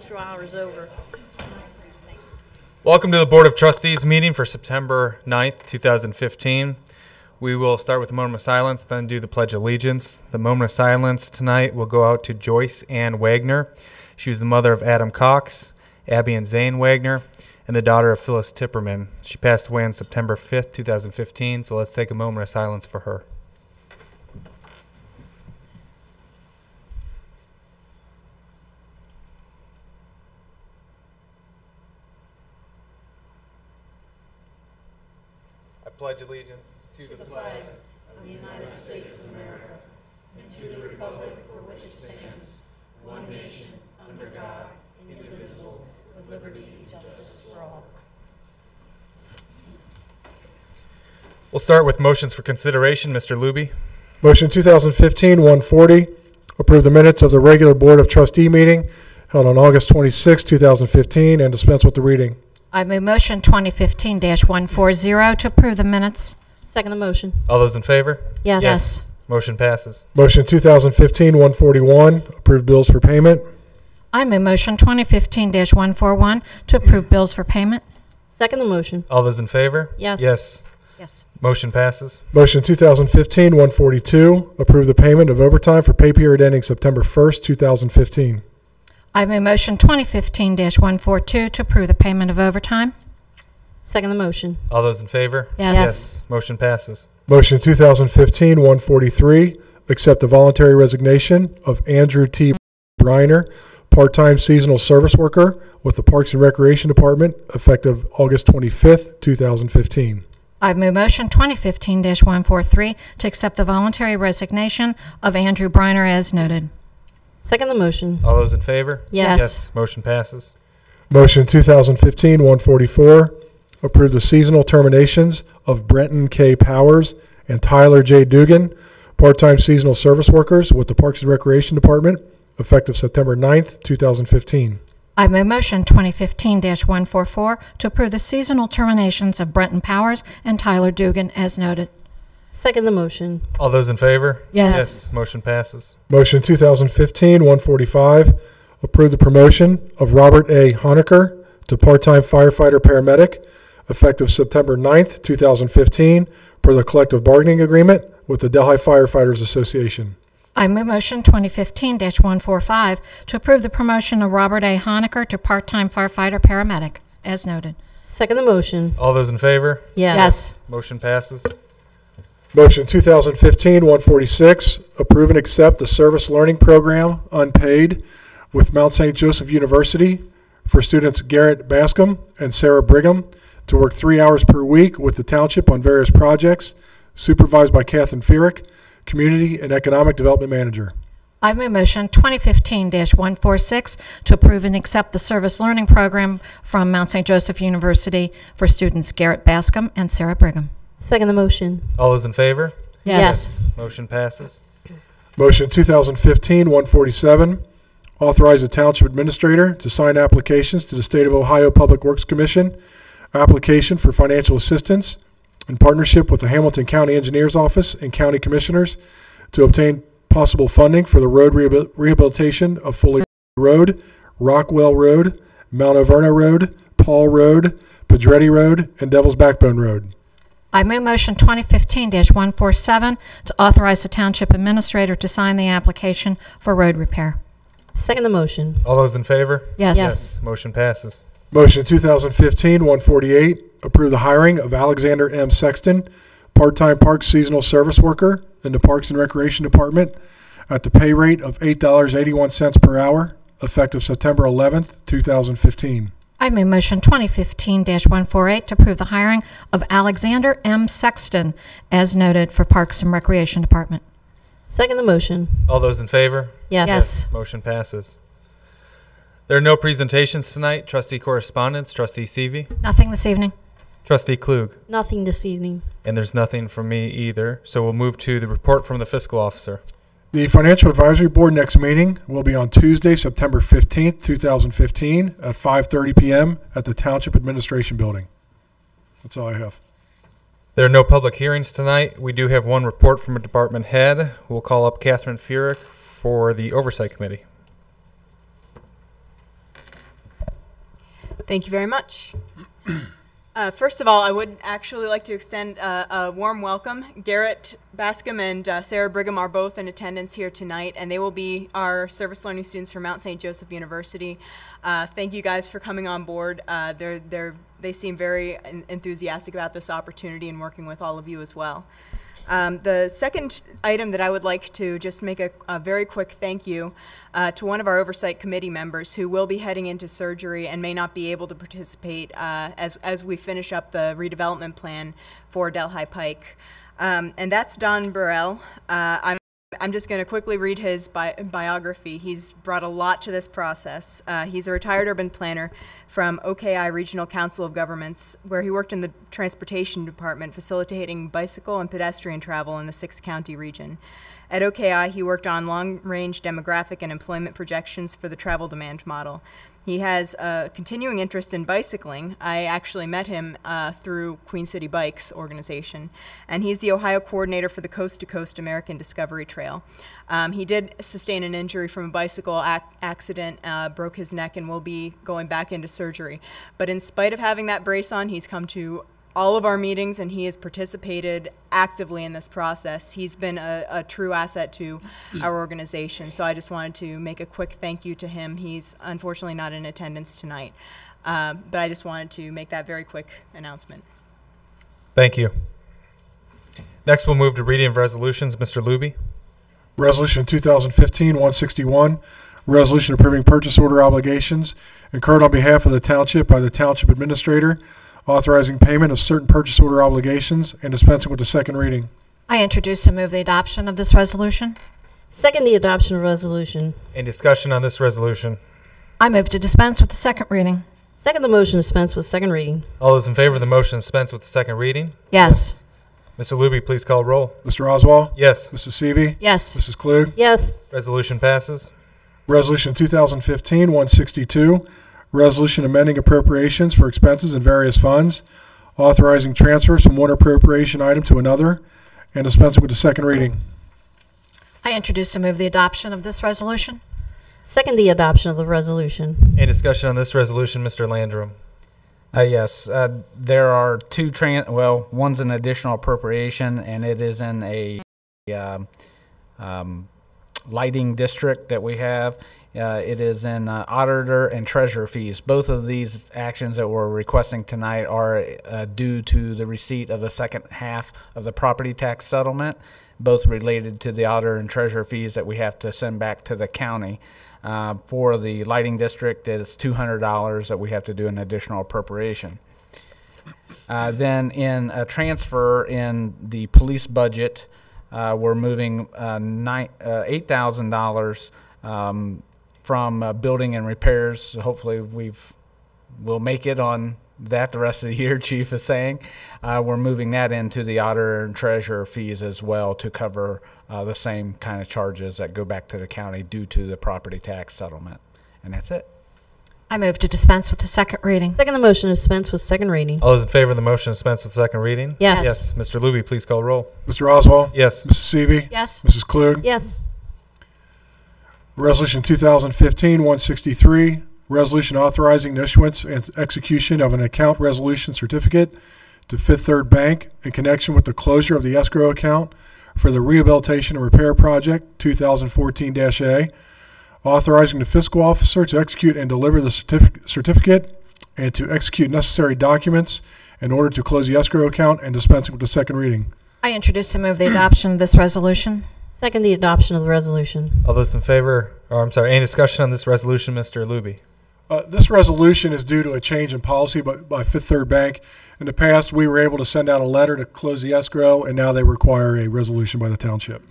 social hour is over. Welcome to the Board of Trustees meeting for September 9th, 2015. We will start with a moment of silence, then do the Pledge of Allegiance. The moment of silence tonight will go out to Joyce Ann Wagner. She was the mother of Adam Cox, Abby and Zane Wagner, and the daughter of Phyllis Tipperman. She passed away on September 5th, 2015, so let's take a moment of silence for her. I pledge allegiance to the flag of the United States of America, and to the republic for which it stands, one nation, under God, indivisible, with liberty and justice for all. We'll start with motions for consideration. Mr. Luby. Motion 2015-140, approve the minutes of the regular Board of Trustee meeting held on August 26, 2015, and dispense with the reading. I move motion 2015-140 to approve the minutes. Second the motion. All those in favor? Yes. Motion passes. Motion 2015-141, approve bills for payment. I move motion 2015-141 to approve bills for payment. Second the motion. All those in favor? Yes. Yes. Yes. Motion passes. Motion 2015-142, approve the payment of overtime for pay period ending September 1st, 2015. I move motion 2015-142 to approve the payment of overtime. Second the motion. All those in favor? Yes. Motion passes. Motion 2015-143, accept the voluntary resignation of Andrew T. Briner, part-time seasonal service worker with the Parks and Recreation Department, effective August 25th, 2015. I move motion 2015-143 to accept the voluntary resignation of Andrew Briner as noted. Second the motion. All those in favor? Yes. Motion passes. Motion 2015-144, approve the seasonal terminations of Brenton K. Powers and Tyler J. Dugan, part-time seasonal service workers with the Parks and Recreation Department, effective September 9th, 2015. I move motion 2015-144 to approve the seasonal terminations of Brenton Powers and Tyler Dugan as noted. Second the motion. All those in favor? Yes. Motion passes. Motion 2015-145, approve the promotion of Robert A. Honecker to part-time firefighter paramedic, effective September 9th, 2015, per the collective bargaining agreement with the Delhi Firefighters Association. I move motion 2015-145 to approve the promotion of Robert A. Honecker to part-time firefighter paramedic as noted. Second the motion. All those in favor? Yes. Motion passes. Motion 2015-146, approve and accept the service learning program unpaid with Mount St. Joseph University for students Garrett Bascom and Sarah Brigham to work 3 hours per week with the Township on various projects, supervised by Catherine Fierick, Community and Economic Development Manager. I move motion 2015-146 to approve and accept the service learning program from Mount St. Joseph University for students Garrett Bascom and Sarah Brigham. Second the motion. All those in favor? Yes. Motion passes. Motion 2015-147, authorize the Township Administrator to sign applications to the State of Ohio Public Works Commission, application for financial assistance in partnership with the Hamilton County Engineers Office and County Commissioners to obtain possible funding for the road rehabilitation of Foley Road, Rockwell Road, Mount Overno Road, Paul Road, Pedretti Road, and Devil's Backbone Road. I move motion 2015-147 to authorize the Township Administrator to sign the application for road repair. Second the motion. All those in favor? Yes. Motion passes. Motion 2015-148, approve the hiring of Alexander M. Sexton, part-time park seasonal service worker in the Parks and Recreation Department at the pay rate of $8.81 per hour, effective September 11th, 2015. I move motion 2015-148 to approve the hiring of Alexander M. Sexton as noted for Parks and Recreation Department. Second the motion. All those in favor? Yes. Motion passes. There are no presentations tonight. Trustee correspondence, Trustee Seavey. Nothing this evening. Trustee Klug. Nothing this evening. And there's nothing from me either. So we'll move to the report from the fiscal officer. The Financial Advisory Board next meeting will be on Tuesday, September 15th, 2015 at 5:30 p.m. at the Township Administration Building. That's all I have. There are no public hearings tonight. We do have one report from a department head. We'll call up Catherine Fierick for the Oversight Committee. Thank you very much. First of all, I would actually like to extend a warm welcome. Garrett Bascom and Sarah Brigham are both in attendance here tonight, and they will be our service learning students from Mount St. Joseph University. Thank you guys for coming on board. They seem very enthusiastic about this opportunity and working with all of you as well. The second item that I would like to just make a very quick thank you to one of our oversight committee members who will be heading into surgery and may not be able to participate as we finish up the redevelopment plan for Delhi Pike. And that's Don Burrell. I'm just going to quickly read his biography. He's brought a lot to this process. He's a retired urban planner from OKI Regional Council of Governments, where he worked in the transportation department, facilitating bicycle and pedestrian travel in the 6-county region. At OKI, he worked on long-range demographic and employment projections for the travel demand model. He has a continuing interest in bicycling. I actually met him through Queen City Bikes organization, and he's the Ohio coordinator for the Coast to Coast American Discovery Trail. He did sustain an injury from a bicycle accident, broke his neck, and will be going back into surgery. But in spite of having that brace on, he's come to all of our meetings, and he has participated actively in this process. He's been a true asset to our organization, so I just wanted to make a quick thank you to him. He's unfortunately not in attendance tonight, but I just wanted to make that very quick announcement. Thank you. Next, we'll move to reading of resolutions. Mr. Luby. Resolution 2015-161, resolution approving purchase order obligations incurred on behalf of the Township by the Township Administrator, authorizing payment of certain purchase order obligations and dispensing with the second reading. I introduce and move the adoption of this resolution. Second the adoption of resolution. Any discussion on this resolution? I move to dispense with the second reading. Second the motion to dispense with second reading. All those in favor of the motion to dispense with the second reading? Yes. Mr. Luby, please call roll. Mr. Oswald? Yes. Mrs. Seavey? Yes. Mrs. Klug? Yes. Resolution passes. Resolution 2015-162, resolution amending appropriations for expenses in various funds, authorizing transfers from one appropriation item to another, and dispensing with the second reading. I introduce and move the adoption of this resolution. Second the adoption of the resolution. Any discussion on this resolution, Mr. Landrum? Yes, there are two one's an additional appropriation, and it is in a lighting district that we have. It is in auditor and treasurer fees. Both of these actions that we're requesting tonight are due to the receipt of the second half of the property tax settlement, both related to the auditor and treasurer fees that we have to send back to the county. For the lighting district, it's $200 that we have to do an additional appropriation. Then in a transfer in the police budget, we're moving $8,000 from building and repairs. Hopefully we'll make it on that the rest of the year, Chief is saying. We're moving that into the auditor and treasurer fees as well to cover the same kind of charges that go back to the county due to the property tax settlement. And that's it. I move to dispense with the second reading. Second the motion to dispense with second reading. All those in favor of the motion to dispense with second reading? Yes. Yes. Mr. Luby, please call roll. Mr. Oswald? Yes. Mrs. Seavey? Yes. Mrs. Klug? Yes. Resolution 2015-163, resolution authorizing the issuance and execution of an account resolution certificate to Fifth Third Bank in connection with the closure of the escrow account for the Rehabilitation and Repair Project 2014-A, authorizing the fiscal officer to execute and deliver the certificate and to execute necessary documents in order to close the escrow account and dispensing with the second reading. I introduce and move the adoption of this resolution. Second the adoption of the resolution. All those in favor, any discussion on this resolution, Mr. Luby? This resolution is due to a change in policy by Fifth Third Bank. In the past, we were able to send out a letter to close the escrow, and now they require a resolution by the township.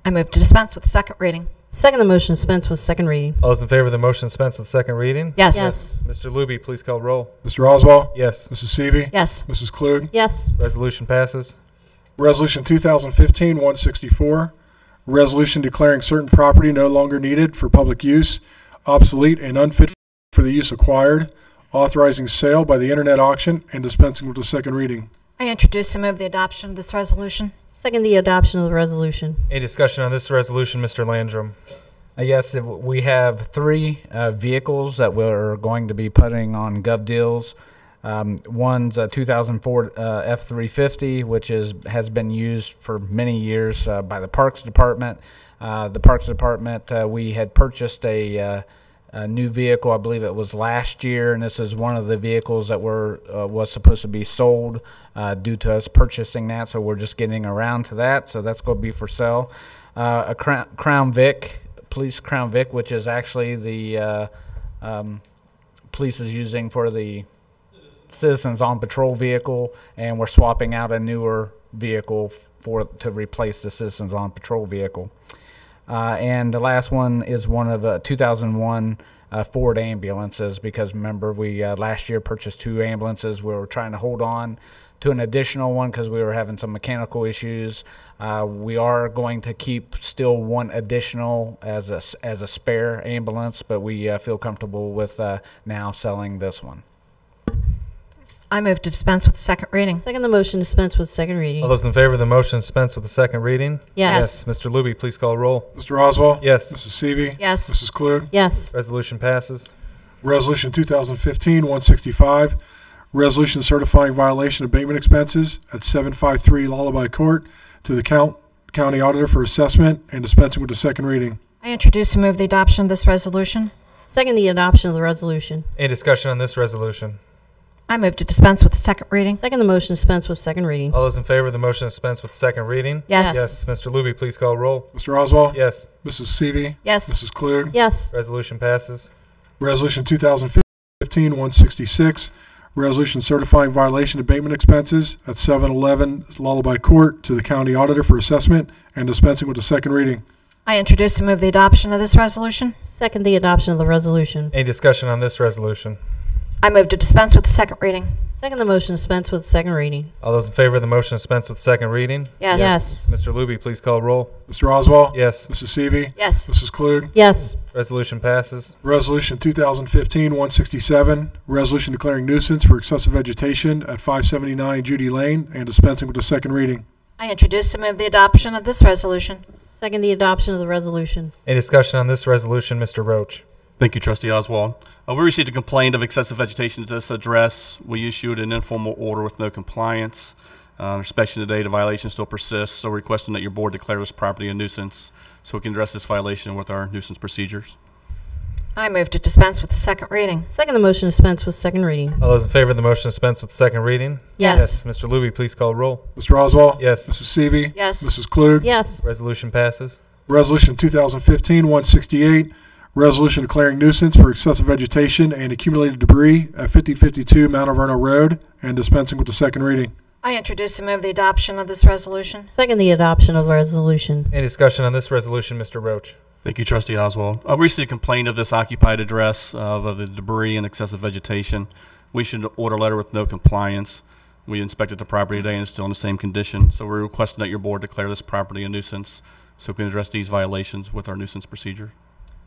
I move to dispense with the second reading. Second the motion to dispense with second reading. All those in favor of the motion to dispense with second reading? Yes. Yes. Mr. Luby, please call roll. Mr. Oswald? Yes. Mrs. Seavey? Yes. Mrs. Klug? Yes. Resolution passes. Resolution 2015-164, resolution declaring certain property no longer needed for public use, obsolete and unfit for the use acquired, authorizing sale by the internet auction, and dispensing with the second reading. I introduce and move the adoption of this resolution. Second the adoption of the resolution. Any discussion on this resolution, Mr. Landrum? Yes, we have three vehicles that we're going to be putting on Gov Deals. One's a 2004 F-350, which has been used for many years by the Parks Department. The Parks Department, we had purchased a new vehicle, I believe it was last year, and this is one of the vehicles that was supposed to be sold due to us purchasing that, so we're just getting around to that, so that's going to be for sale. A Crown Vic, police Crown Vic, which is actually the police is using for the Citizens on Patrol vehicle, and we're swapping out a newer vehicle to replace the Citizens on Patrol vehicle. And the last one is one of 2001 Ford ambulances, because remember we last year purchased 2 ambulances. We were trying to hold on to an additional one because we were having some mechanical issues. We are going to keep still one additional as a spare ambulance, but we feel comfortable with now selling this one. I move to dispense with the second reading. Second the motion, dispense with second reading. All those in favor of the motion dispense with the second reading? Yes. Mr. Luby, please call roll. Mr. Oswald? Yes. Mrs. Seavey? Yes. Mrs. Klug? Yes. Resolution passes. Resolution 2015-165, resolution certifying violation abatement expenses at 753 Lullaby Court to the county auditor for assessment and dispensing with the second reading. I introduce and move the adoption of this resolution. Second the adoption of the resolution. Any discussion on this resolution? I move to dispense with the second reading. Second the motion, dispense with second reading. All those in favor of the motion dispense with the second reading? Yes. Yes. Mr. Luby, please call roll. Mr. Oswald? Yes. Mrs. Seavey? Yes. Mrs. Klug? Yes. Resolution passes. Resolution 2015-166, resolution certifying violation abatement expenses at 711 Lullaby Court to the county auditor for assessment and dispensing with the second reading. I introduce and move the adoption of this resolution. Second the adoption of the resolution. Any discussion on this resolution? I move to dispense with the second reading. Second the motion, dispense with second reading. All those in favor of the motion dispense with second reading? Yes. Yes. Mr. Luby, please call roll. Mr. Oswald? Yes. Mrs. Seavey? Yes. Mrs. Klug? Yes. Resolution passes. Resolution 2015-167, resolution declaring nuisance for excessive vegetation at 579 Judy Lane and dispensing with the second reading. I introduce and move the adoption of this resolution. Second the adoption of the resolution. Any discussion on this resolution, Mr. Roach? Thank you, Trustee Oswald. We received a complaint of excessive vegetation at this address. We issued an informal order with no compliance. Inspection today, the violation still persists, so requesting that your board declare this property a nuisance so we can address this violation with our nuisance procedures. I move to dispense with the second reading. Second the motion, dispense with second reading. All those in favor of the motion dispense with the second reading? Yes. Mr. Luby, please call roll. Mr. Oswald? Yes. Mrs. Seavey? Yes. Mrs. Klug? Yes. Resolution passes. Resolution 2015-168, resolution declaring nuisance for excessive vegetation and accumulated debris at 5052 Mount Alverno Road and dispensing with the second reading. I introduce and move the adoption of this resolution. Second the adoption of the resolution. Any discussion on this resolution, Mr. Roach? Thank you, Trustee Oswald. We received a complaint of this occupied address of the debris and excessive vegetation. We issued an order letter with no compliance. We inspected the property today and it's still in the same condition. So we're requesting that your board declare this property a nuisance so we can address these violations with our nuisance procedure.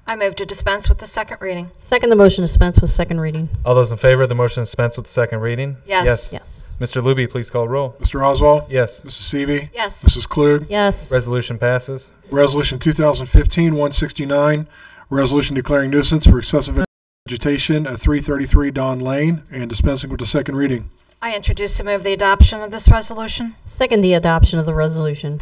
I move to dispense with the second reading. Second the motion, dispense with second reading. All those in favor of the motion dispense with the second reading? Yes. Yes. Mr. Luby, please call roll. Mr. Oswald? Yes. Mrs. Seavey? Yes. Mrs. Klug? Yes. Resolution passes. Resolution 2015-169, resolution declaring nuisance for excessive vegetation at 333 Don Lane and dispensing with the second reading. I introduce and move the adoption of this resolution. Second the adoption of the resolution.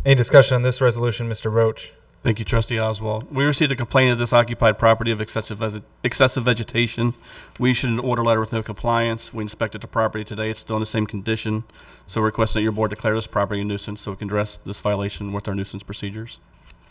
Any discussion on this resolution, Mr. Roach? Thank you, Trustee Oswald. We received a complaint of this occupied property of excessive vegetation. We issued an order letter with no compliance. We inspected the property today. It's still in the same condition. So we're requesting that your board declare this property a nuisance so we can address this violation with our nuisance procedures.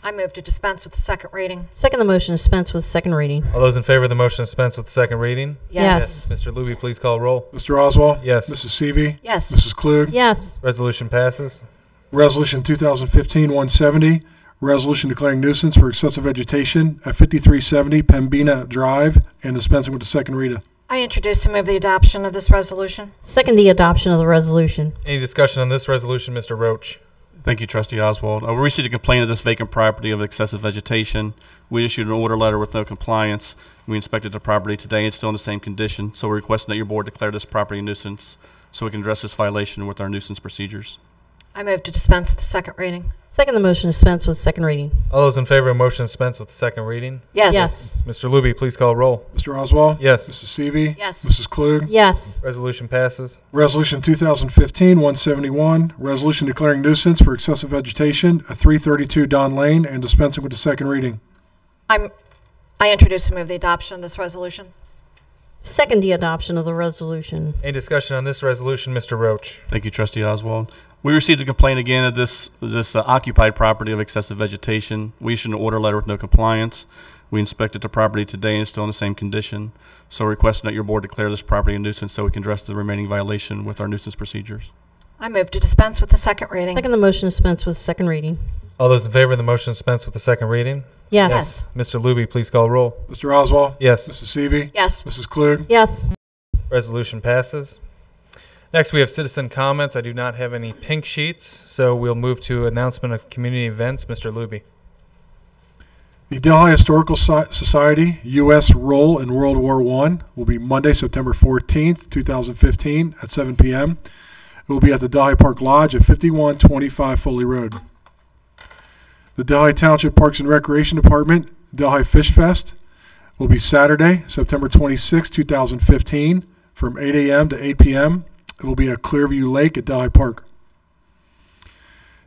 I move to dispense with the second reading. Second the motion, dispense with second reading. All those in favor of the motion dispense with the second reading? Yes. Mr. Luby, please call roll. Mr. Oswald? Yes. Mrs. Seavey? Yes. Mrs. Klug? Yes. Resolution passes. Resolution 2015-170, resolution declaring nuisance for excessive vegetation at 5370 Pembina Drive and dispensing with the second reading. I introduce and move the adoption of this resolution. Second the adoption of the resolution. Any discussion on this resolution, Mr. Roach? Thank you, Trustee Oswald. We received a complaint of this vacant property of excessive vegetation. We issued an order letter with no compliance. We inspected the property today. It's still in the same condition. So we're requesting that your board declare this property a nuisance so we can address this violation with our nuisance procedures. I move to dispense with the second reading. Second the motion to dispense with second reading. All those in favor of motion to dispense with the second reading? Yes. Yes. Mr. Luby, please call roll. Mr. Oswald? Yes. Mrs. Seavey? Yes. Mrs. Klug? Yes. Resolution passes. Resolution 2015-171, resolution declaring nuisance for excessive vegetation at 332 Don Lane and dispensing with the second reading. I introduce and move the adoption of this resolution. Second the adoption of the resolution. Any discussion on this resolution, Mr. Roach? Thank you, Trustee Oswald. We received a complaint again of this occupied property of excessive vegetation. We issued an order letter with no compliance. We inspected the property today and it's still in the same condition. So requesting that your board declare this property a nuisance so we can address the remaining violation with our nuisance procedures. I move to dispense with the second reading. Second the motion to dispense with second reading. All those in favor of the motion to dispense with the second reading? Yes. Mr. Luby, please call roll. Mr. Oswald? Yes. Mrs. Seavey? Yes. Mrs. Klug? Yes. Resolution passes. Next, we have citizen comments. I do not have any pink sheets, so we'll move to announcement of community events. Mr. Luby. The Delhi Historical Society U.S. role in World War I will be Monday, September 14th, 2015 at 7 p.m. It will be at the Delhi Park Lodge at 5125 Foley Road. The Delhi Township Parks and Recreation Department Delhi Fish Fest will be Saturday, September 26, 2015 from 8 a.m. to 8 p.m. It will be at Clearview Lake at Delhi Park.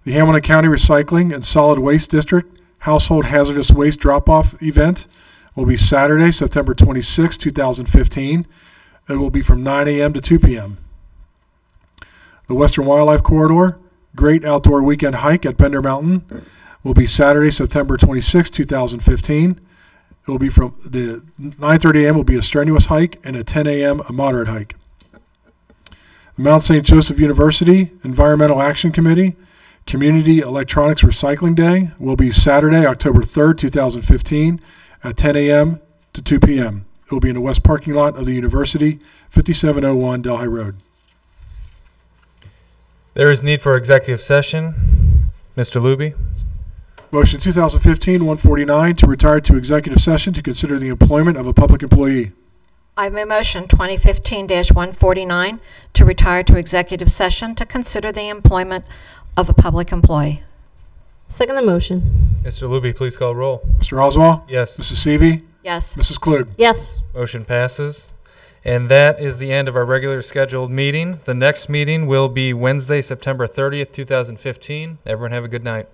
The Hamilton County Recycling and Solid Waste District Household Hazardous Waste Drop-Off event will be Saturday, September 26, 2015. It will be from 9 a.m. to 2 p.m. The Western Wildlife Corridor Great Outdoor Weekend Hike at Bender Mountain will be Saturday, September 26, 2015. It will be from the 9:30 a.m. will be a strenuous hike and at 10 a.m. a moderate hike. The Mount St. Joseph University Environmental Action Committee Community Electronics Recycling Day will be Saturday, October 3rd, 2015 at 10 a.m. to 2 p.m. It will be in the west parking lot of the university, 5701 Delhi Road. There is need for executive session. Mr. Luby. Motion 2015-149 to retire to executive session to consider the employment of a public employee. I have a motion 2015-149 to retire to executive session to consider the employment of a public employee. Second the motion. Mr. Luby, please call roll. Mr. Oswald? Yes. Mrs. Seavey? Yes. Mrs. Klug? Yes. Motion passes. And that is the end of our regular scheduled meeting. The next meeting will be Wednesday, September 30th, 2015. Everyone have a good night.